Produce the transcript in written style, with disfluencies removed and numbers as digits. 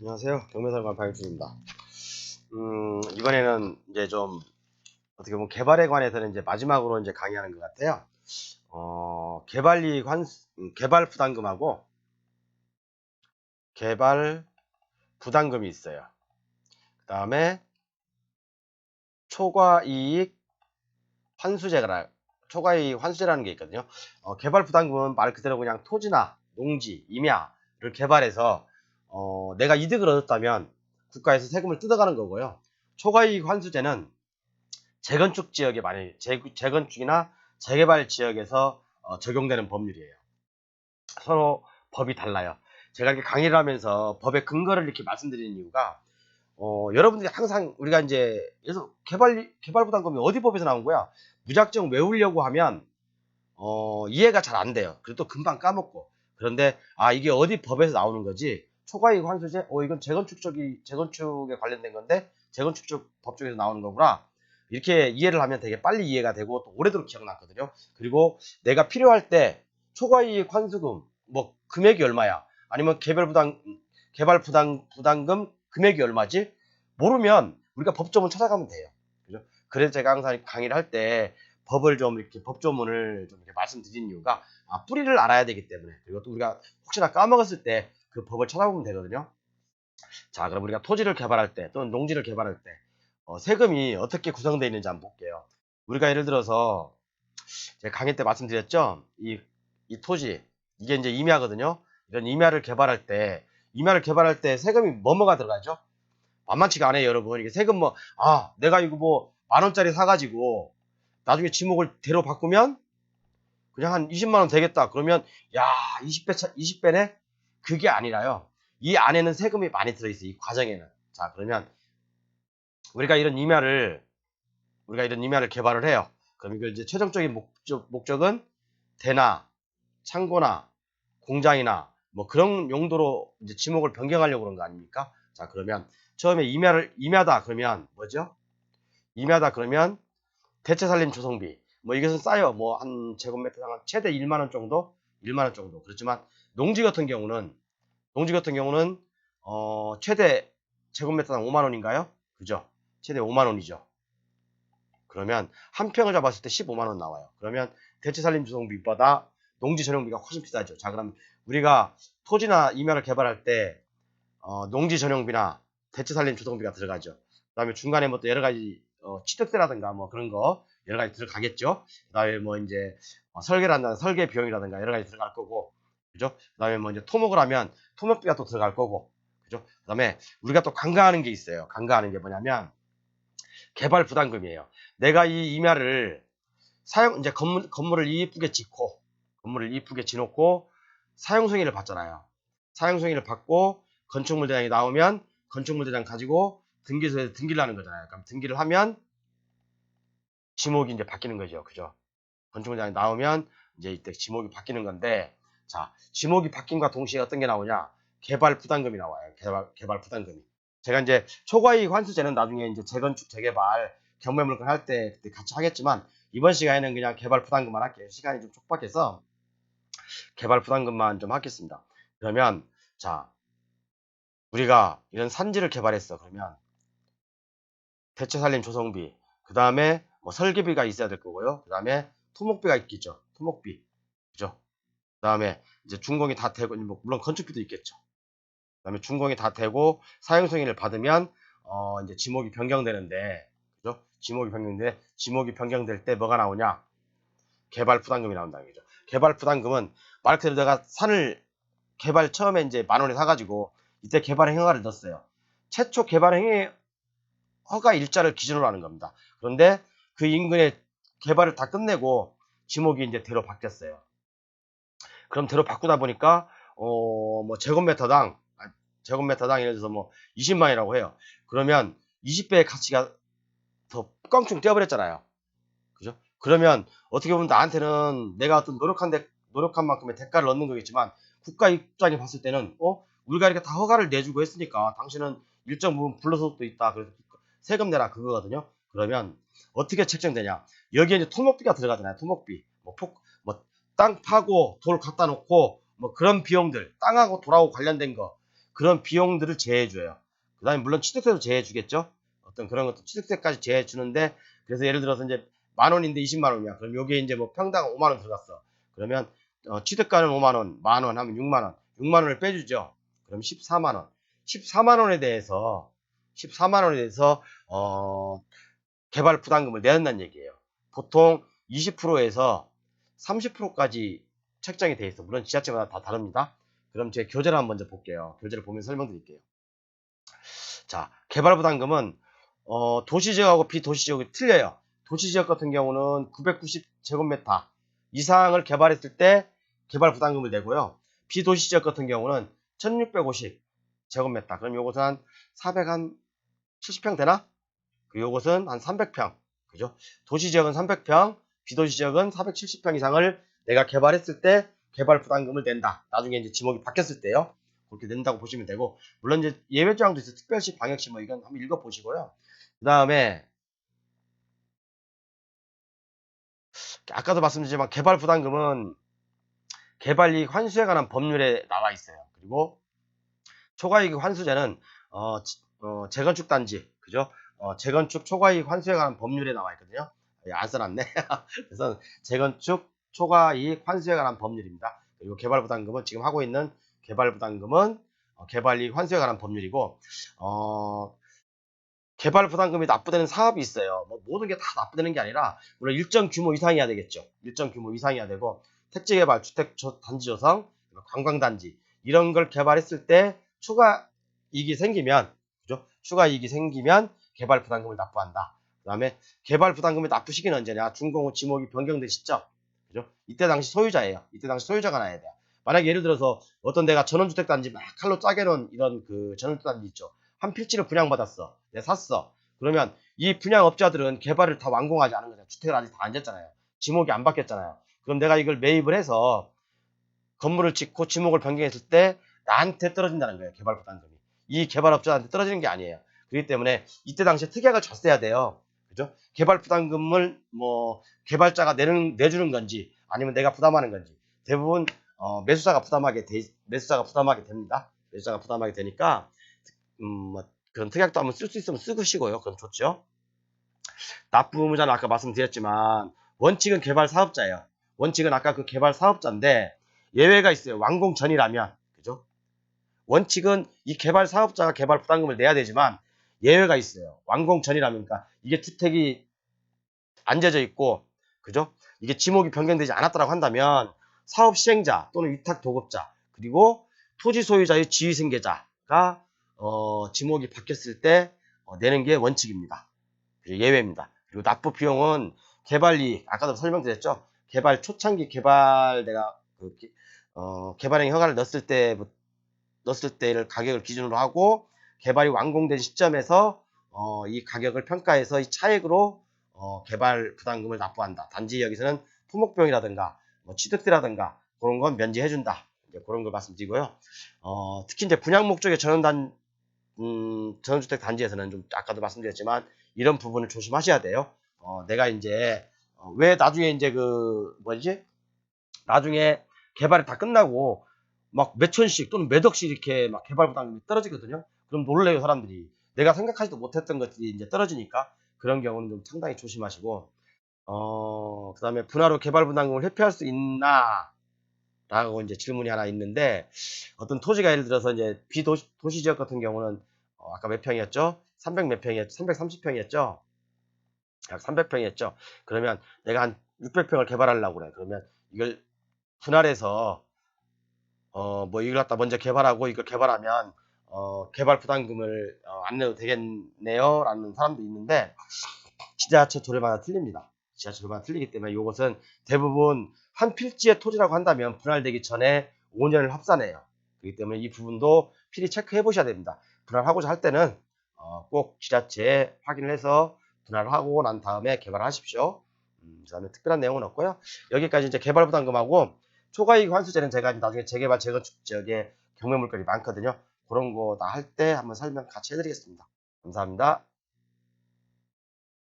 안녕하세요. 경매설관 박영준입니다. 이번에는 이제 좀 어떻게 보면 개발에 관해서는 이제 마지막으로 이제 강의하는 것 같아요. 개발이익 개발 부담금하고 개발 부담금이 있어요. 그 다음에 초과이익 환수제라는 게 있거든요. 개발 부담금은 말 그대로 그냥 토지나 농지, 임야를 개발해서 내가 이득을 얻었다면 국가에서 세금을 뜯어가는 거고요. 초과이익 환수제는 재건축 지역에 많이 재건축이나 재개발 지역에서 적용되는 법률이에요. 서로 법이 달라요. 제가 이렇게 강의를 하면서 법의 근거를 이렇게 말씀드리는 이유가 여러분들이 항상 우리가 이제 그래서 개발 부담금이 어디 법에서 나온 거야? 무작정 외우려고 하면 이해가 잘 안 돼요. 그리고 또 금방 까먹고. 그런데 이게 어디 법에서 나오는 거지? 초과이익 환수제? 이건 재건축에 관련된 건데 재건축 쪽 법 쪽에서 나오는 거구나. 이렇게 이해를 하면 되게 빨리 이해가 되고 또 오래도록 기억났거든요. 그리고 내가 필요할 때 초과이익 환수금 뭐 금액이 얼마야? 아니면 부담금 금액이 얼마지? 모르면 우리가 법조문 찾아가면 돼요. 그죠? 그래서 제가 항상 강의를 할 때 법을 좀 이렇게 법조문을 좀 이렇게 말씀드린 이유가 뿌리를 알아야 되기 때문에, 그리고 또 우리가 혹시나 까먹었을 때 그 법을 찾아보면 되거든요. 자, 그럼 우리가 토지를 개발할 때 또는 농지를 개발할 때 세금이 어떻게 구성되어 있는지 한번 볼게요. 우리가 예를 들어서 제가 강의 때 말씀드렸죠. 이 토지 이게 이제 임야거든요. 이런 임야를 개발할 때 세금이 뭐뭐가 들어가죠? 만만치가 않아요, 여러분. 이게 세금 내가 이거 뭐 10,000원짜리 사가지고 나중에 지목을 대로 바꾸면 그냥 한 20만 원 되겠다. 그러면 야, 20배네? 그게 아니라요. 이 안에는 세금이 많이 들어있어요. 이 과정에는. 자, 그러면 우리가 이런 임야를 개발을 해요. 그럼 이걸 이제 최종적인 목적은 대나 창고나 공장이나 뭐 그런 용도로 이제 지목을 변경하려고 그런 거 아닙니까? 자, 그러면 처음에 임야다 그러면 뭐죠? 임야다 그러면 대체 살림 조성비 뭐 이것은 싸요. 뭐 한 제곱미터당 최대 1만 원 정도? 1만 원 정도. 그렇지만 농지 같은 경우는 최대 제곱미터당 5만 원인가요? 그죠? 최대 5만 원이죠. 그러면 한 평을 잡았을 때 15만 원 나와요. 그러면 대체 살림 조성비보다 농지 전용비가 훨씬 비싸죠. 자, 그럼 우리가 토지나 임야를 개발할 때 농지 전용비나 대체 살림 조성비가 들어가죠. 그다음에 중간에 뭐 또 여러 가지 취득세라든가 뭐 그런 거 여러 가지 들어가겠죠. 그다음에 뭐 이제 설계를 한다는 설계 비용이라든가 여러 가지 들어갈 거고, 그죠? 그다음에 뭐 이제 토목을 하면 토목비가 또 들어갈 거고, 그죠? 그다음에 우리가 또 간과하는 게 있어요. 간과하는 게 뭐냐면 개발 부담금이에요. 내가 이 임야를 이제 건물을 이쁘게 짓놓고 사용 승인을 받잖아요. 사용 승인을 받고 건축물 대장이 나오면 건축물 대장 가지고 등기소에 등기를 하는 거잖아요. 그럼 등기를 하면 지목이 이제 바뀌는 거죠. 그죠? 건축물 대장이 나오면 이제 이때 지목이 바뀌는 건데, 자, 지목이 바뀐과 동시에 어떤 게 나오냐? 개발 부담금이 나와요. 개발 부담금이. 제가 이제 초과이익 환수제는 나중에 이제 재건축, 재개발, 경매물건 할 때 그때 같이 하겠지만, 이번 시간에는 그냥 개발 부담금만 할게요. 시간이 좀 촉박해서 개발 부담금만 좀 하겠습니다. 그러면, 자, 우리가 이런 산지를 개발했어. 그러면 대체 살림 조성비, 그 다음에 뭐 설계비가 있어야 될 거고요. 그 다음에 토목비가 있겠죠. 토목비. 그죠? 그 다음에 이제 준공이 다 되고, 뭐 물론 건축비도 있겠죠. 그 다음에 준공이 다 되고 사용 승인을 받으면 이제 지목이 변경되는데, 그죠? 지목이 변경될 때 뭐가 나오냐? 개발 부담금이 나온다는 거죠. 개발 부담금은 말 그대로 내가 산을 개발 처음에 이제 10,000원에 사가지고 이때 개발 행허가를 넣었어요. 최초 개발 허가 일자를 기준으로 하는 겁니다. 그런데 그 인근에 개발을 다 끝내고 지목이 이제 대로 바뀌었어요. 그럼 대로 바꾸다 보니까 뭐 제곱미터당 예를 들어서 뭐 20만이라고 해요. 그러면 20배의 가치가 더 껑충 뛰어버렸잖아요. 그죠? 그러면 어떻게 보면 나한테는 내가 어떤 노력한 만큼의 대가를 얻는 거겠지만, 국가 입장에 봤을 때는 우리가 이렇게 다 허가를 내주고 했으니까 당신은 일정 부분 불로소득도 있다. 그래서 세금 내라 그거거든요. 그러면 어떻게 책정되냐? 여기에 이제 토목비가 들어가잖아요. 토목비. 땅 파고 돌 갖다 놓고 뭐 그런 비용들, 땅하고 돌하고 관련된 거, 그런 비용들을 제해줘요. 그 다음에 물론 취득세도 제해주겠죠. 어떤 그런 것도 취득세까지 제해주는데, 그래서 예를 들어서 이제 10,000원인데 20만원이야. 그럼 요게 이제 뭐 평당 5만원 들어갔어. 그러면 취득가는 5만원, 만원 하면 6만원. 6만원을 빼주죠. 그럼 14만원. 14만원에 대해서 개발 부담금을 내야 된다는 얘기예요. 보통 20%에서 30%까지 책정이 돼 있어. 물론 지자체마다 다 다릅니다. 그럼 제 교재를 한번 먼저 볼게요. 교재를 보면 설명드릴게요. 자, 개발 부담금은 도시지역하고 비도시지역이 틀려요. 도시지역 같은 경우는 990제곱미터 이상을 개발했을 때 개발 부담금을 내고요. 비도시지역 같은 경우는 1650제곱미터. 그럼 요것은 한 470평 되나? 요것은 한 300평. 그죠? 도시지역은 300평, 비도시지역은 470평 이상을 내가 개발했을 때 개발 부담금을 낸다. 나중에 이제 지목이 바뀌었을 때요. 그렇게 낸다고 보시면 되고, 물론 이제 예외 조항도 있어요. 특별시, 방역시 뭐 이건 한번 읽어보시고요. 그 다음에 아까도 말씀드렸지만 개발 부담금은 개발이익 환수에 관한 법률에 나와 있어요. 그리고 초과이익 환수제는 재건축 단지, 그죠? 재건축 초과이익 환수에 관한 법률에 나와 있거든요. 안 써놨네. 그래서 재건축 초과이익 환수에 관한 법률입니다. 그리고 개발부담금은 지금 하고 있는 개발부담금은 개발이익 환수에 관한 법률이고, 개발부담금이 납부되는 사업이 있어요. 뭐 모든 게 다 납부되는 게 아니라 물론 일정 규모 이상이어야 되겠죠. 일정 규모 이상이어야 되고, 택지개발, 주택 단지 조성, 관광단지 이런 걸 개발했을 때 추가 이익이 생기면, 그죠? 추가 이익이 생기면 개발 부담금을 납부한다. 그다음에 개발 부담금을 납부 시기는 언제냐? 준공후 지목이 변경된 시점. 그죠? 이때 당시 소유자예요. 이때 당시 소유자가 나야 돼요. 만약에 예를 들어서 어떤 데가 전원주택 단지 막 칼로 짜게 놓은 이런 그 전원주택 단지 있죠. 한 필지를 분양받았어. 내가 샀어. 그러면 이 분양업자들은 개발을 다 완공하지 않은 거잖아요. 주택을 아직 다 안 졌잖아요. 지목이 안 바뀌었잖아요. 그럼 내가 이걸 매입을 해서 건물을 짓고 지목을 변경했을 때 나한테 떨어진다는 거예요. 개발 부담금이. 이 개발업자한테 떨어지는 게 아니에요. 그렇기 때문에 이때 당시에 특약을 줬어야 돼요. 그죠? 개발 부담금을 뭐 개발자가 내주는 건지 아니면 내가 부담하는 건지 대부분 매수자가 부담하게 됩니다. 매수자가 부담하게 되니까 뭐 그런 특약도 한번 쓸 수 있으면 쓰시고요. 그럼 좋죠. 납부 의무자는 아까 말씀드렸지만 원칙은 개발 사업자예요. 원칙은 아까 그 개발 사업자인데 예외가 있어요. 완공 전이라면. 그죠? 원칙은 이 개발 사업자가 개발 부담금을 내야 되지만 예외가 있어요. 완공 전이라면, 그러니까 이게 주택이 안 지어져 있고, 그죠? 이게 지목이 변경되지 않았다고 한다면 사업 시행자 또는 위탁 도급자 그리고 토지 소유자의 지위생계자가 지목이 바뀌었을 때 내는 게 원칙입니다. 예외입니다. 그리고 납부 비용은 개발이익, 아까도 설명드렸죠. 개발 초창기 개발 내가 개발행 허가를 넣었을 때를 가격을 기준으로 하고 개발이 완공된 시점에서 이 가격을 평가해서 이 차액으로 개발 부담금을 납부한다. 단지 여기서는 토목비용이라든가 뭐 취득세라든가 그런 건 면제해준다. 이제 그런 걸 말씀드리고요. 특히 이제 분양 목적의 전원주택 단지에서는 좀 아까도 말씀드렸지만 이런 부분을 조심하셔야 돼요. 내가 이제 왜 나중에 이제 나중에 개발이 다 끝나고 막 몇천씩 또는 몇 억씩 이렇게 막 개발 부담금이 떨어지거든요. 그럼 놀래요, 사람들이. 내가 생각하지도 못했던 것들이 이제 떨어지니까 그런 경우는 좀 상당히 조심하시고, 그 다음에 분할후 개발 부담금을 회피할 수 있나? 라고 이제 질문이 하나 있는데, 어떤 토지가 예를 들어서 이제 비도시 지역 같은 경우는, 아까 몇 평이었죠? 300 몇 평이었죠? 330평이었죠? 약 300평이었죠? 그러면 내가 한 600평을 개발하려고 그래. 그러면 이걸 분할해서 뭐 이걸 갖다 먼저 개발하고 이걸 개발하면 개발 부담금을 안 내도 되겠네요 라는 사람도 있는데 지자체 조례마다 틀립니다. 지자체 조례마다 틀리기 때문에 이것은 대부분 한 필지의 토지라고 한다면 분할되기 전에 5년을 합산해요. 그렇기 때문에 이 부분도 필히 체크해 보셔야 됩니다. 분할하고자 할 때는 꼭 지자체에 확인을 해서 분할을 하고 난 다음에 개발을 하십시오. 그 다음에 특별한 내용은 없고요. 여기까지 이제 개발 부담금하고 초과이익 환수제는 제가 나중에 재개발 재건축 지역에 경매 물건이 많거든요. 그런 거 다 할 때 한번 설명 같이 해드리겠습니다. 감사합니다.